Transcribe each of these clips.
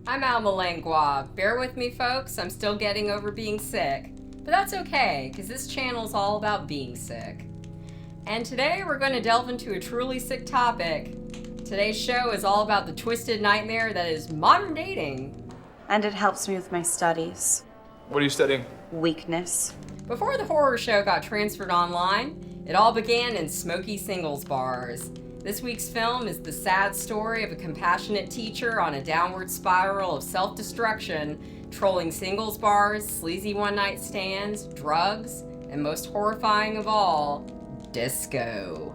I'm Alma Langua. Bear with me, folks. I'm still getting over being sick. But that's okay, because this channel is all about being sick. And today we're going to delve into a truly sick topic. Today's show is all about the twisted nightmare that is modern dating. And it helps me with my studies. What are you studying? Weakness. Before the horror show got transferred online, it all began in smoky singles bars. This week's film is the sad story of a compassionate teacher on a downward spiral of self-destruction, trolling singles bars, sleazy one-night stands, drugs, and most horrifying of all, disco.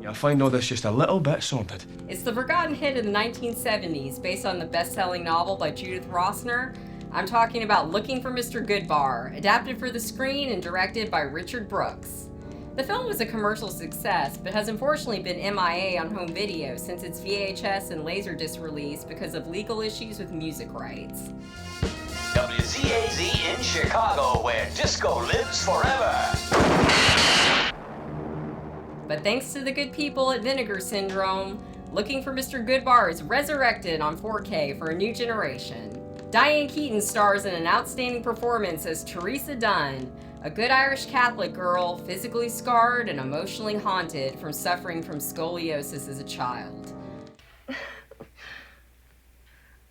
You'll find all this just a little bit sorted. It's the forgotten hit of the 1970s, based on the best-selling novel by Judith Rossner. I'm talking about Looking for Mr. Goodbar, adapted for the screen and directed by Richard Brooks. The film was a commercial success, but has unfortunately been MIA on home video since its VHS and laserdisc release because of legal issues with music rights. WZAZ in Chicago, where disco lives forever. But thanks to the good people at Vinegar Syndrome, Looking for Mr. Goodbar is resurrected on 4K for a new generation. Diane Keaton stars in an outstanding performance as Theresa Dunn, a good Irish Catholic girl, physically scarred and emotionally haunted from suffering from scoliosis as a child.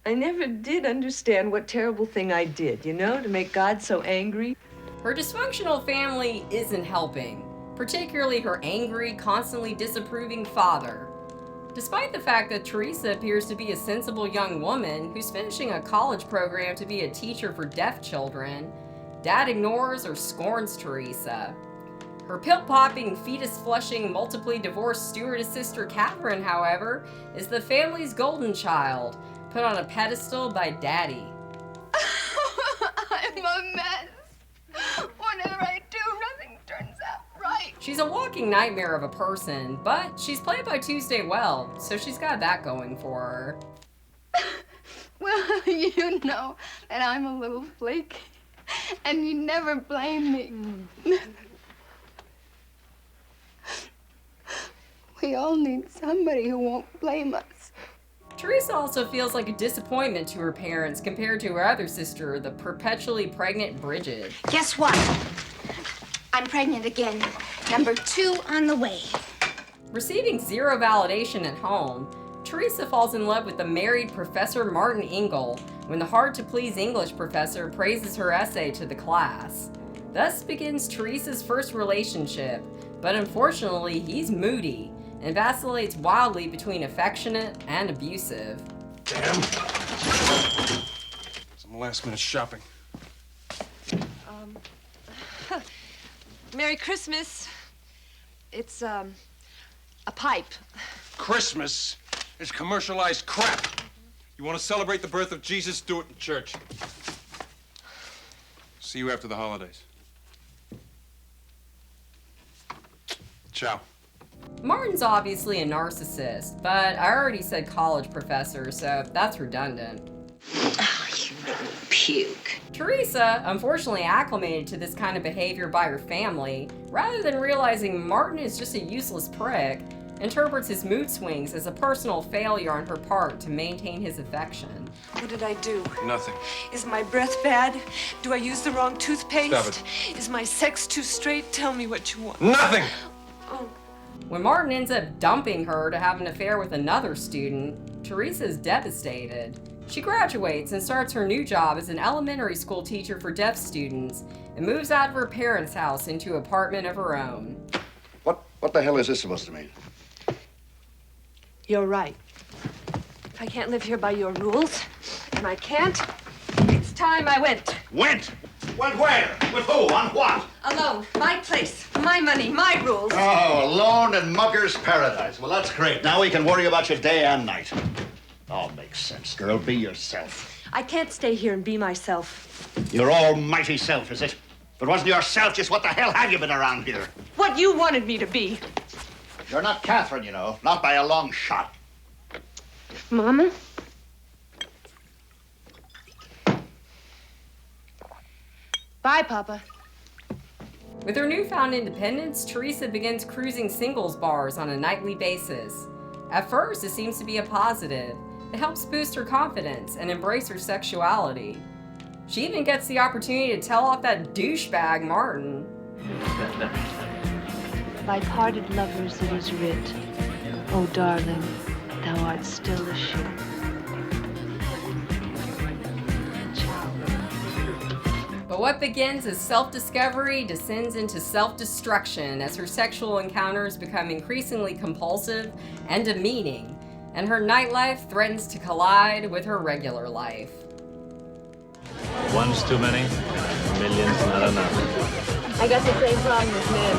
I never did understand what terrible thing I did, to make God so angry. Her dysfunctional family isn't helping, particularly her angry, constantly disapproving father. Despite the fact that Theresa appears to be a sensible young woman who's finishing a college program to be a teacher for deaf children, Dad ignores or scorns Theresa. Her pill-popping, fetus-flushing, multiply divorced stewardess sister Catherine, however, is the family's golden child, put on a pedestal by Daddy. I'm a mess. Whatever I do, nothing turns out right. She's a walking nightmare of a person, but she's played by Tuesday well, so she's got that going for her. Well, you know that I'm a little flaky, and you never blame me. We all need somebody who won't blame us. Theresa also feels like a disappointment to her parents compared to her other sister, the perpetually pregnant Bridget. Guess what? I'm pregnant again. Number 2 on the way. Receiving zero validation at home, Theresa falls in love with the married Professor Martin Ingle when the hard-to-please English professor praises her essay to the class. Thus begins Theresa's first relationship, but unfortunately he's moody and vacillates wildly between affectionate and abusive. Damn. Some last-minute shopping. Merry Christmas. It's, a pipe. Christmas is commercialized crap. You want to celebrate the birth of Jesus? Do it in church. See you after the holidays. Ciao. Martin's obviously a narcissist, but I already said college professor, so that's redundant. Oh, you little puke. Theresa, unfortunately acclimated to this kind of behavior by her family, rather than realizing Martin is just a useless prick, interprets his mood swings as a personal failure on her part to maintain his affection. What did I do? Nothing. Is my breath bad? Do I use the wrong toothpaste? Stop it. Is my sex too straight? Tell me what you want. Nothing! Oh. When Martin ends up dumping her to have an affair with another student, Theresa is devastated. She graduates and starts her new job as an elementary school teacher for deaf students and moves out of her parents' house into an apartment of her own. What the hell is this supposed to mean? You're right. I can't live here by your rules, and I can't. It's time I went. Went? Went where? With who? On what? Alone. My place. My money. My rules. Oh, alone in Mugger's Paradise. Well, that's great. Now we can worry about you day and night. All makes sense, girl. Be yourself. I can't stay here and be myself. Your almighty self, is it? If it wasn't yourself, just what the hell have you been around here? What you wanted me to be. You're not Catherine, you know. Not by a long shot. Mama? Bye, Papa. With her newfound independence, Theresa begins cruising singles bars on a nightly basis. At first, it seems to be a positive, It helps boost her confidence and embrace her sexuality. She even gets the opportunity to tell off that douchebag Martin. By parted lovers it is writ, O darling, thou art still a ship. But what begins as self-discovery descends into self-destruction as her sexual encounters become increasingly compulsive and demeaning, and her nightlife threatens to collide with her regular life. One's too many, a million's not enough. I got the same problem with men.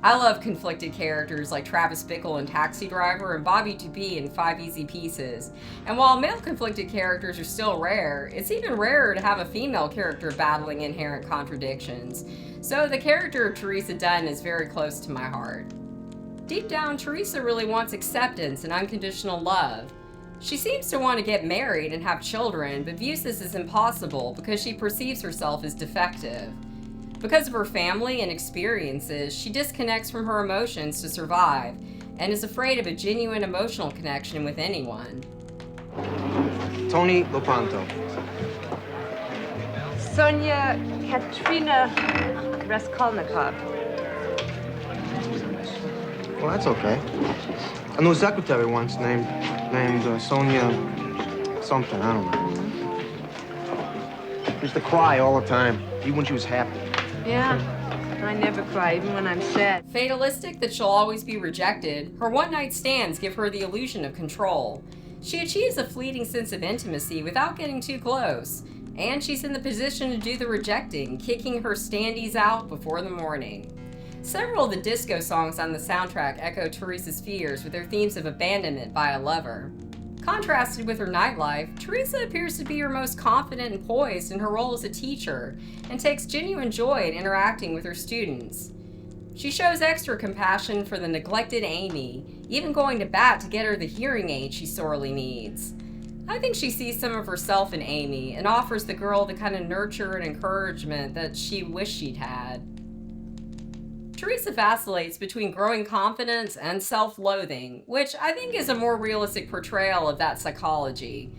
I love conflicted characters like Travis Bickle in Taxi Driver and Bobby Dupee in 5 Easy Pieces. And while male conflicted characters are still rare, it's even rarer to have a female character battling inherent contradictions. So the character of Theresa Dunn is very close to my heart. Deep down, Theresa really wants acceptance and unconditional love. She seems to want to get married and have children, but views this as impossible because she perceives herself as defective. Because of her family and experiences, she disconnects from her emotions to survive and is afraid of a genuine emotional connection with anyone. Tony Lopanto. Sonia Katrina Raskolnikov. Well, that's okay. I knew a secretary once named Sonia something, I don't know. She used to cry all the time, even when she was happy. Yeah, I never cry, even when I'm sad. Fatalistic that she'll always be rejected, her one-night stands give her the illusion of control. She achieves a fleeting sense of intimacy without getting too close, and she's in the position to do the rejecting, kicking her standees out before the morning. Several of the disco songs on the soundtrack echo Theresa's fears with their themes of abandonment by a lover. Contrasted with her nightlife, Theresa appears to be her most confident and poised in her role as a teacher, and takes genuine joy in interacting with her students. She shows extra compassion for the neglected Amy, even going to bat to get her the hearing aid she sorely needs. I think she sees some of herself in Amy, and offers the girl the kind of nurture and encouragement that she wished she'd had. Theresa vacillates between growing confidence and self-loathing, which I think is a more realistic portrayal of that psychology.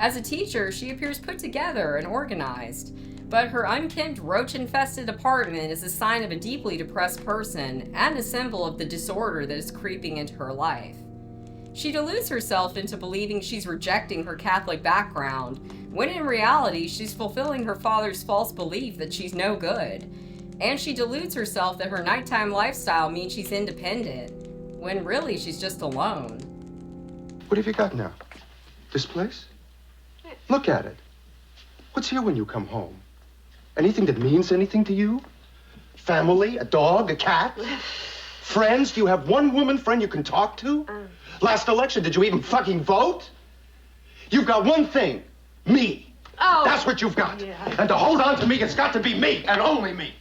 As a teacher, she appears put together and organized, but her unkempt, roach-infested apartment is a sign of a deeply depressed person and a symbol of the disorder that is creeping into her life. She deludes herself into believing she's rejecting her Catholic background, when in reality she's fulfilling her father's false belief that she's no good. And she deludes herself that her nighttime lifestyle means she's independent, when really she's just alone. What have you got now? This place? Look at it. What's here when you come home? Anything that means anything to you? Family, a dog, a cat? Friends? Do you have one woman friend you can talk to? Last election, did you even fucking vote? You've got one thing, me. Oh. That's what you've got. Yeah. And to hold on to me, it's got to be me and only me.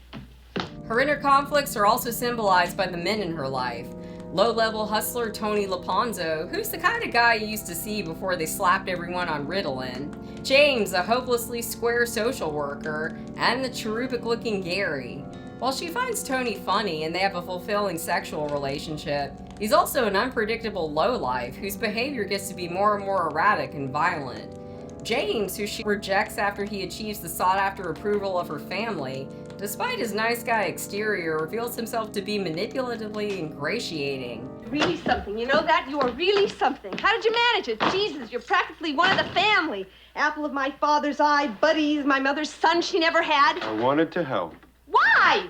Her inner conflicts are also symbolized by the men in her life. Low-level hustler Tony Lopanzo, who's the kind of guy you used to see before they slapped everyone on Ritalin. James, a hopelessly square social worker, and the cherubic-looking Gary. While she finds Tony funny and they have a fulfilling sexual relationship, he's also an unpredictable lowlife whose behavior gets to be more and more erratic and violent. James, who she rejects after he achieves the sought-after approval of her family, despite his nice guy exterior, reveals himself to be manipulatively ingratiating. Really something, you know that? You are really something. How did you manage it? Jesus, you're practically one of the family. Apple of my father's eye, buddies, my mother's son she never had. I wanted to help. Why?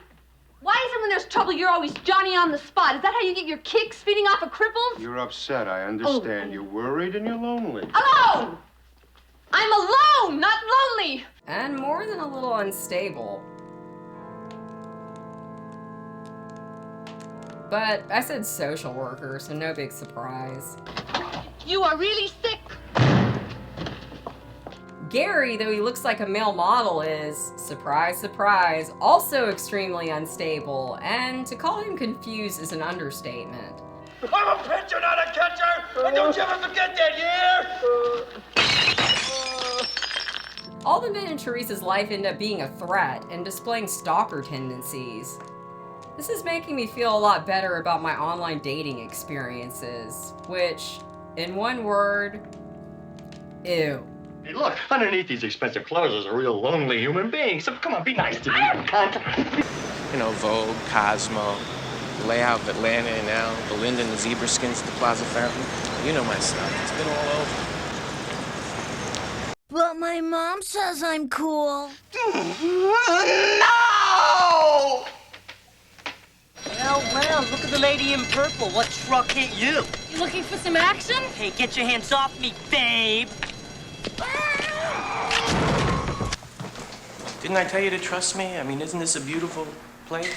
Why is it when there's trouble you're always Johnny on the spot? Is that how you get your kicks, feeding off of cripples? You're upset, I understand. You're worried and you're lonely. Alone! I'm alone, not lonely! And more than a little unstable. But I said social worker, so no big surprise. You are really sick. Gary, though he looks like a male model, is, surprise, surprise, also extremely unstable, and to call him confused is an understatement. I'm a pitcher, not a catcher! And don't you ever forget that, yeah? All the men in Theresa's life end up being a threat and displaying stalker tendencies. This is making me feel a lot better about my online dating experiences, which, In one word, ew. Hey, look, underneath these expensive clothes is a real lonely human being. So come on, be nice to me, cunt. You know, Vogue, Cosmo, the layout of Atlanta and now, Belinda and the zebra skins at the Plaza Fountain. You know my stuff. It's been all over. But my mom says I'm cool. No! Well, look at the lady in purple. What truck hit you? You looking for some action? Hey, get your hands off me, babe. Didn't I tell you to trust me? I mean, isn't this a beautiful place?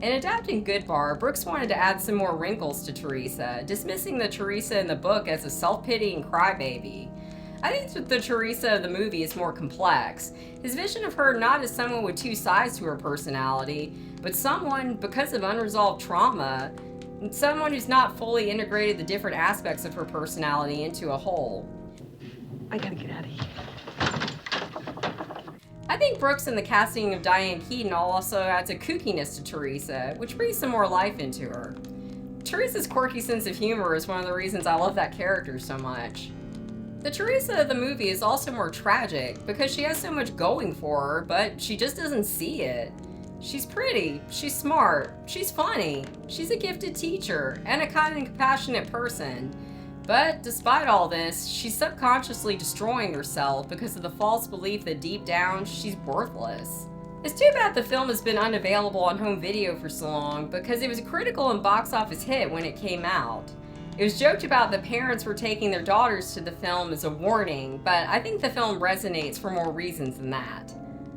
In adapting Goodbar, Brooks wanted to add some more wrinkles to Theresa, dismissing the Theresa in the book as a self-pitying crybaby. I think that the Theresa of the movie is more complex. His vision of her not as someone with two sides to her personality, but someone, because of unresolved trauma, someone who's not fully integrated the different aspects of her personality into a whole. I gotta get out of here. I think Brooks and the casting of Diane Keaton also adds a kookiness to Theresa, which breathes some more life into her. Theresa's quirky sense of humor is one of the reasons I love that character so much. The Theresa of the movie is also more tragic because she has so much going for her, but she just doesn't see it. She's pretty, she's smart, she's funny, she's a gifted teacher, and a kind and compassionate person. But despite all this, she's subconsciously destroying herself because of the false belief that deep down, she's worthless. It's too bad the film has been unavailable on home video for so long because it was a critical and box office hit when it came out. It was joked about that parents were taking their daughters to the film as a warning, but I think the film resonates for more reasons than that.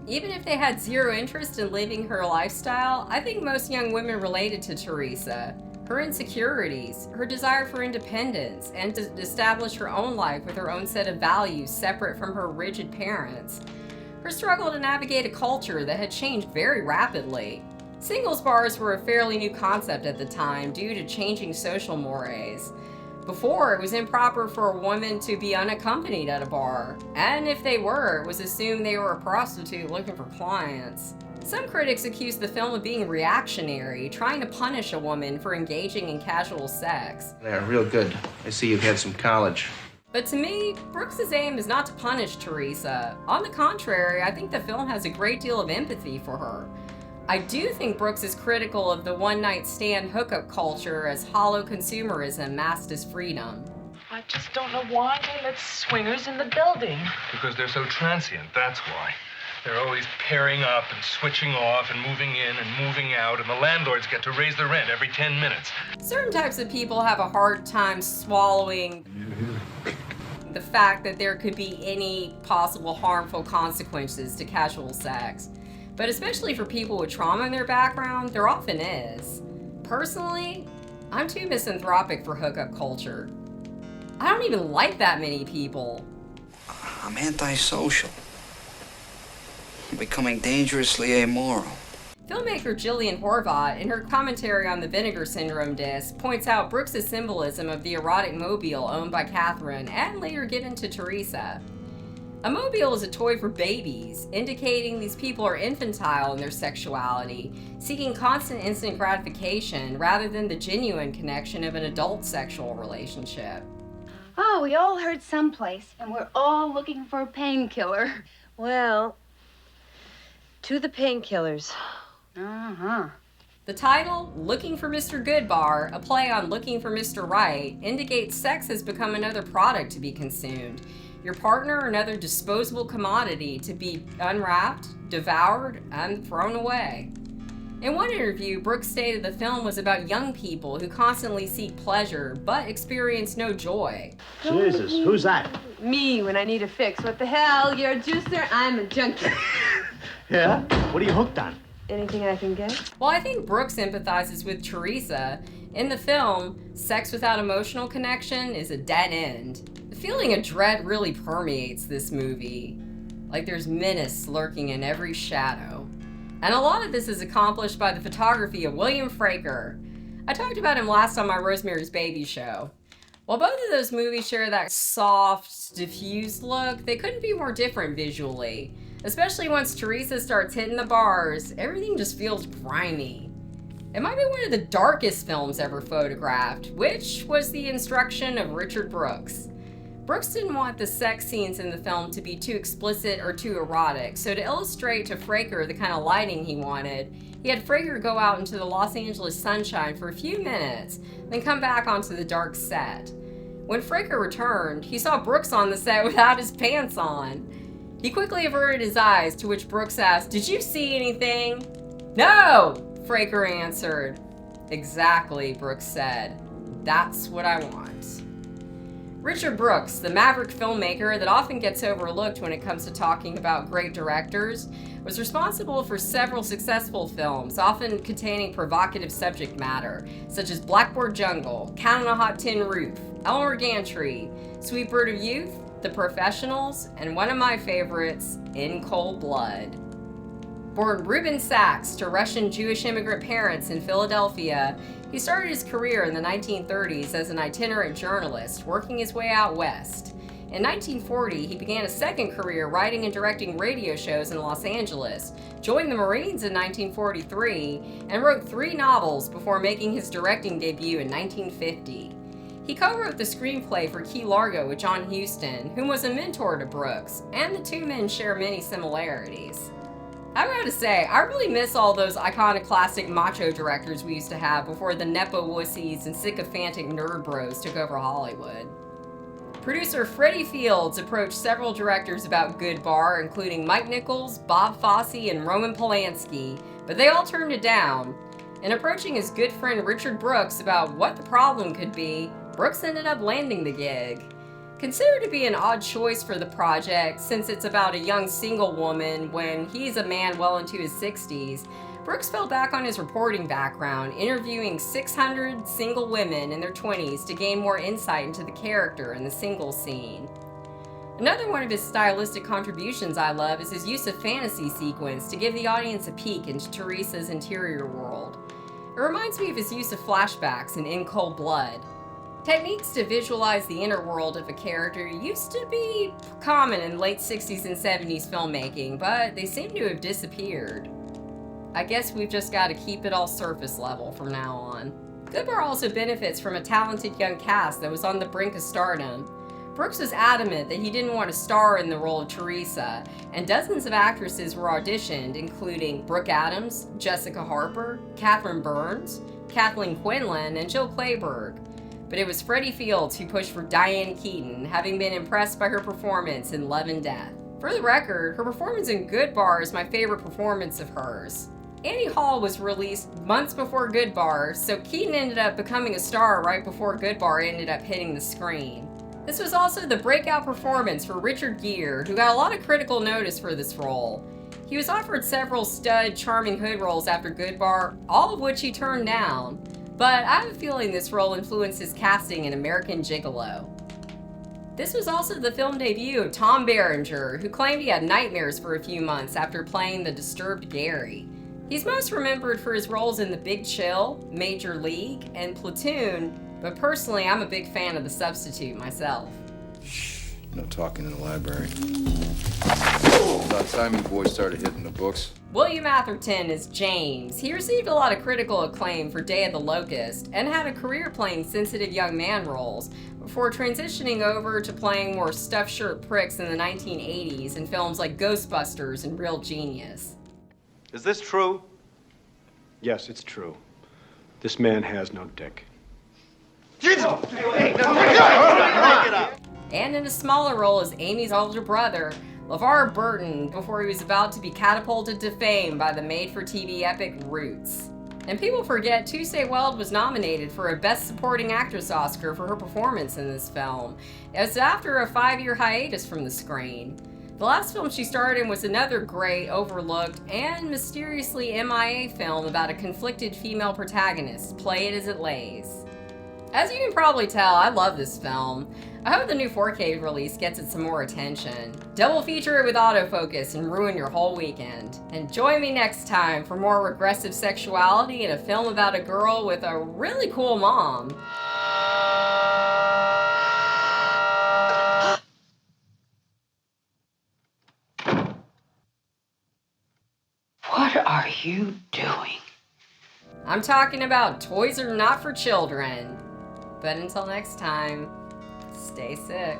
Even if they had zero interest in living her lifestyle, I think most young women related to Theresa. Her insecurities, her desire for independence, and to establish her own life with her own set of values separate from her rigid parents. Her struggle to navigate a culture that had changed very rapidly. Singles bars were a fairly new concept at the time due to changing social mores. Before, it was improper for a woman to be unaccompanied at a bar, and if they were, it was assumed they were a prostitute looking for clients. Some critics accused the film of being reactionary, trying to punish a woman for engaging in casual sex. Yeah, real good. I see you've had some college. But to me, Brooks's aim is not to punish Theresa. On the contrary, I think the film has a great deal of empathy for her. I do think Brooks is critical of the one-night stand hookup culture as hollow consumerism masked as freedom. I just don't know why they let swingers in the building. Because they're so transient, that's why. They're always pairing up and switching off and moving in and moving out, and the landlords get to raise the rent every 10 minutes. Certain types of people have a hard time swallowing the fact that there could be any possible harmful consequences to casual sex. But especially for people with trauma in their background, there often is. Personally, I'm too misanthropic for hookup culture. I don't even like that many people. I'm antisocial. I'm becoming dangerously amoral. Filmmaker Jillian Horvath, in her commentary on the Vinegar Syndrome disc, points out Brooks' symbolism of the erotic mobile owned by Catherine and later given to Theresa. A mobile is a toy for babies, indicating these people are infantile in their sexuality, seeking constant instant gratification rather than the genuine connection of an adult sexual relationship. Oh, we all heard someplace, and we're all looking for a painkiller. Well, to the painkillers. Uh-huh. The title, Looking for Mr. Goodbar, a play on Looking for Mr. Right, indicates sex has become another product to be consumed. Your partner another disposable commodity to be unwrapped, devoured, and thrown away. In one interview, Brooks stated the film was about young people who constantly seek pleasure but experience no joy. Jesus, who's that? Me, when I need a fix. What the hell? You're a juicer, I'm a junkie. Yeah? What are you hooked on? Anything I can get? While I think Brooks empathizes with Theresa, in the film, sex without emotional connection is a dead end. The feeling of dread really permeates this movie. Like there's menace lurking in every shadow. And a lot of this is accomplished by the photography of William Fraker. I talked about him last on my Rosemary's Baby show. While both of those movies share that soft, diffused look, they couldn't be more different visually. Especially once Theresa starts hitting the bars, everything just feels grimy. It might be one of the darkest films ever photographed, which was the instruction of Richard Brooks. Brooks didn't want the sex scenes in the film to be too explicit or too erotic, so to illustrate to Fraker the kind of lighting he wanted, he had Fraker go out into the Los Angeles sunshine for a few minutes, then come back onto the dark set. When Fraker returned, he saw Brooks on the set without his pants on. He quickly averted his eyes, to which Brooks asked, "Did you see anything?" "No," Fraker answered. "Exactly," Brooks said. "That's what I want." Richard Brooks, the maverick filmmaker that often gets overlooked when it comes to talking about great directors, was responsible for several successful films, often containing provocative subject matter, such as Blackboard Jungle, Cat on a Hot Tin Roof, Elmer Gantry, Sweet Bird of Youth, The Professionals, and one of my favorites, In Cold Blood. Born Reuben Sachs to Russian Jewish immigrant parents in Philadelphia, he started his career in the 1930s as an itinerant journalist, working his way out west. In 1940, he began a second career writing and directing radio shows in Los Angeles, joined the Marines in 1943, and wrote 3 novels before making his directing debut in 1950. He co-wrote the screenplay for Key Largo with John Huston, whom was a mentor to Brooks, and the two men share many similarities. I gotta say, I really miss all those iconoclastic macho directors we used to have before the nepo wussies and sycophantic nerd bros took over Hollywood. Producer Freddie Fields approached several directors about Goodbar, including Mike Nichols, Bob Fosse, and Roman Polanski, but they all turned it down. In approaching his good friend Richard Brooks about what the problem could be, Brooks ended up landing the gig. Considered to be an odd choice for the project, since it's about a young single woman when he's a man well into his 60s, Brooks fell back on his reporting background, interviewing 600 single women in their 20s to gain more insight into the character and the single scene. Another one of his stylistic contributions I love is his use of fantasy sequence to give the audience a peek into Theresa's interior world. It reminds me of his use of flashbacks in Cold Blood. Techniques to visualize the inner world of a character used to be common in late 60s and 70s filmmaking, but they seem to have disappeared. I guess we've just got to keep it all surface level from now on. Goodbar also benefits from a talented young cast that was on the brink of stardom. Brooks was adamant that he didn't want to star in the role of Theresa, and dozens of actresses were auditioned, including Brooke Adams, Jessica Harper, Catherine Burns, Kathleen Quinlan, and Jill Clayburgh. But it was Freddie Fields who pushed for Diane Keaton, having been impressed by her performance in Love and Death. For the record, her performance in Goodbar is my favorite performance of hers. Annie Hall was released months before Goodbar, so Keaton ended up becoming a star right before Goodbar ended up hitting the screen. This was also the breakout performance for Richard Gere, who got a lot of critical notice for this role. He was offered several stud, charming hood roles after Goodbar, all of which he turned down. But I have a feeling this role influenced his casting in American Gigolo. This was also the film debut of Tom Berenger, who claimed he had nightmares for a few months after playing the disturbed Gary. He's most remembered for his roles in The Big Chill, Major League, and Platoon, but personally I'm a big fan of The Substitute myself. No talking in the library. About time you boys started hitting the books. William Atherton is James. He received a lot of critical acclaim for Day of the Locust and had a career playing sensitive young man roles before transitioning over to playing more stuffed shirt pricks in the 1980s in films like Ghostbusters and Real Genius. Is this true? Yes, it's true. This man has no dick. And in a smaller role as Amy's older brother, LeVar Burton, before he was about to be catapulted to fame by the made-for-TV epic Roots. And people forget Tuesday Weld was nominated for a Best Supporting Actress Oscar for her performance in this film. It was after a 5-year hiatus from the screen. The last film she starred in was another great, overlooked, and mysteriously MIA film about a conflicted female protagonist. Play it as it lays. As you can probably tell, I love this film. I hope the new 4K release gets it some more attention. Double feature it with autofocus and ruin your whole weekend. And join me next time for more regressive sexuality and a film about a girl with a really cool mom. What are you doing? I'm talking about Toys Are Not for Children. But until next time, stay sick.